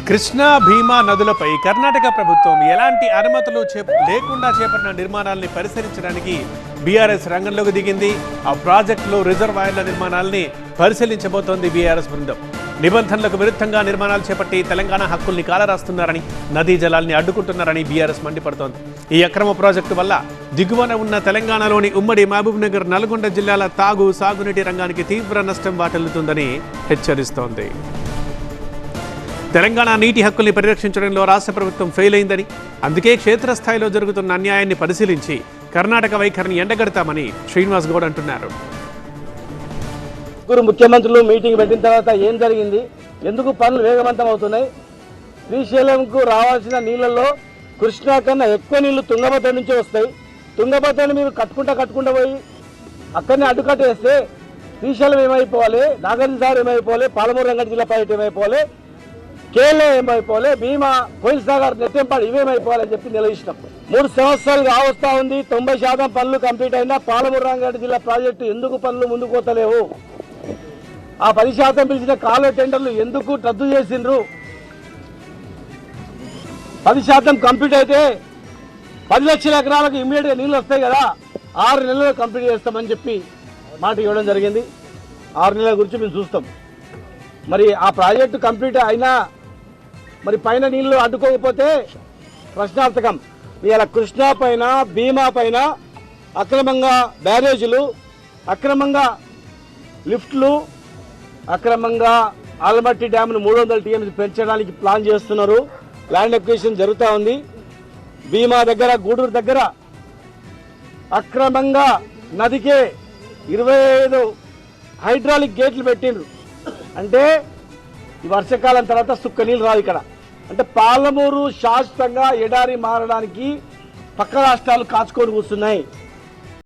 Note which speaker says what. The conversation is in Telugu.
Speaker 1: కృష్ణా భీమా నదులపై కర్ణాటక ప్రభుత్వం ఎలాంటి అనుమతులు లేకుండా చేపట్టిన నిర్మాణాలని పరిశీలించడానికి బీఆర్ఎస్ రంగంలోకి దిగింది. ఆ ప్రాజెక్టులో రిజర్వాయర్ల నిర్మాణాలని పరిశీలించబోతోంది బీఆర్ఎస్ బృందం. నిబంధనలకు విరుద్ధంగా నిర్మాణాలు చేపట్టి తెలంగాణ హక్కుల్ని కాలరాస్తున్నారని, నదీ జలాల్ని అడ్డుకుంటున్నారని బీఆర్ఎస్ మండిపడుతోంది. ఈ అక్రమ ప్రాజెక్టు వల్ల దిగువన ఉన్న తెలంగాణలోని ఉమ్మడి మహబూబ్నగర్, నల్గొండ జిల్లాల సాగునీటి రంగానికి తీవ్ర నష్టం వాటిల్లుతుందని హెచ్చరిస్తోంది. తెలంగాణ నీటి హక్కుల్ని పరిరక్షించడంలో రాష్ట్ర ప్రభుత్వం ఫెయిల్ అయిందని, అందుకే క్షేత్రస్థాయిలో జరుగుతున్న అన్యాయాన్ని పరిశీలించి కర్ణాటక వైఖరిని ఎండగడతామని శ్రీనివాస్ గౌడ్ అంటున్నారు.
Speaker 2: ముఖ్యమంత్రులు మీటింగ్ పెట్టిన తర్వాత ఏం జరిగింది, ఎందుకు పనులు వేగవంతం అవుతున్నాయి, శ్రీశైలంకు రావాల్సిన నీళ్లలో కృష్ణా కన్నా ఎక్కువ నీళ్లు తుంగభద్ర నుంచి వస్తాయి. తుంగభద్రని మీరు కట్టుకుంటా పోయి అక్కడనే అడ్డుకట్టేస్తే శ్రీశైలం ఏమైపోవాలి, నాగార్జునసాగర్ ఏమైపోవాలి, పాలమూరు రంగారెడ్డి జిల్లా ప్రాజెక్టు ఏమైపోవాలి, కేరళ ఏమైపోవాలి, భీమా, కోయిల్సాగర్, నెట్టెంపాడు ఇవేమైపోవాలని చెప్పి నిలదీసినాం. 3 సంవత్సరాలుగా వస్తా ఉంది. 90% పనులు కంప్లీట్ అయినా పాలమూరు రంగారెడ్డి జిల్లా ప్రాజెక్టు ఎందుకు పనులు ముందుకు పోతలేవు? ఆ 10% పిలిచిన కాలువ టెండర్లు ఎందుకు రద్దు చేసిండ్రు? 10% కంప్లీట్ అయితే 10 లక్షల ఎకరాలకు ఇమ్మీడియట్గా నీళ్ళు వస్తాయి కదా, 6 నెలలు కంప్లీట్ చేస్తామని చెప్పి మాట ఇవ్వడం జరిగింది. 6 నెలల గురించి మేము చూస్తాం. మరి ఆ ప్రాజెక్టు కంప్లీట్ అయినా మరి పైన నీళ్లు అడ్డుకోకపోతే ప్రశ్నార్థకం. ఇవాళ కృష్ణా పైన, భీమా పైన అక్రమంగా బ్యారేజీలు, అక్రమంగా లిఫ్ట్లు, అక్రమంగా ఆల్మట్టి డ్యామ్ను 300 TMS పెంచడానికి ప్లాన్ చేస్తున్నారు. ల్యాండ్ అక్విజిషన్ జరుగుతూ ఉంది. భీమా దగ్గర, గూడూరు దగ్గర అక్రమంగా నదికే 25 హైడ్రాలిక్ గేట్లు పెట్టిండ్రు. అంటే ఈ వర్షాకాలం తర్వాత సుక్క నీళ్ళు రావు ఇక్కడ. అంటే పాలమూరు శాశ్వతంగా ఎడారి మారడానికి పక్క రాష్ట్రాలు కాచుకొని కూర్చున్నాయి.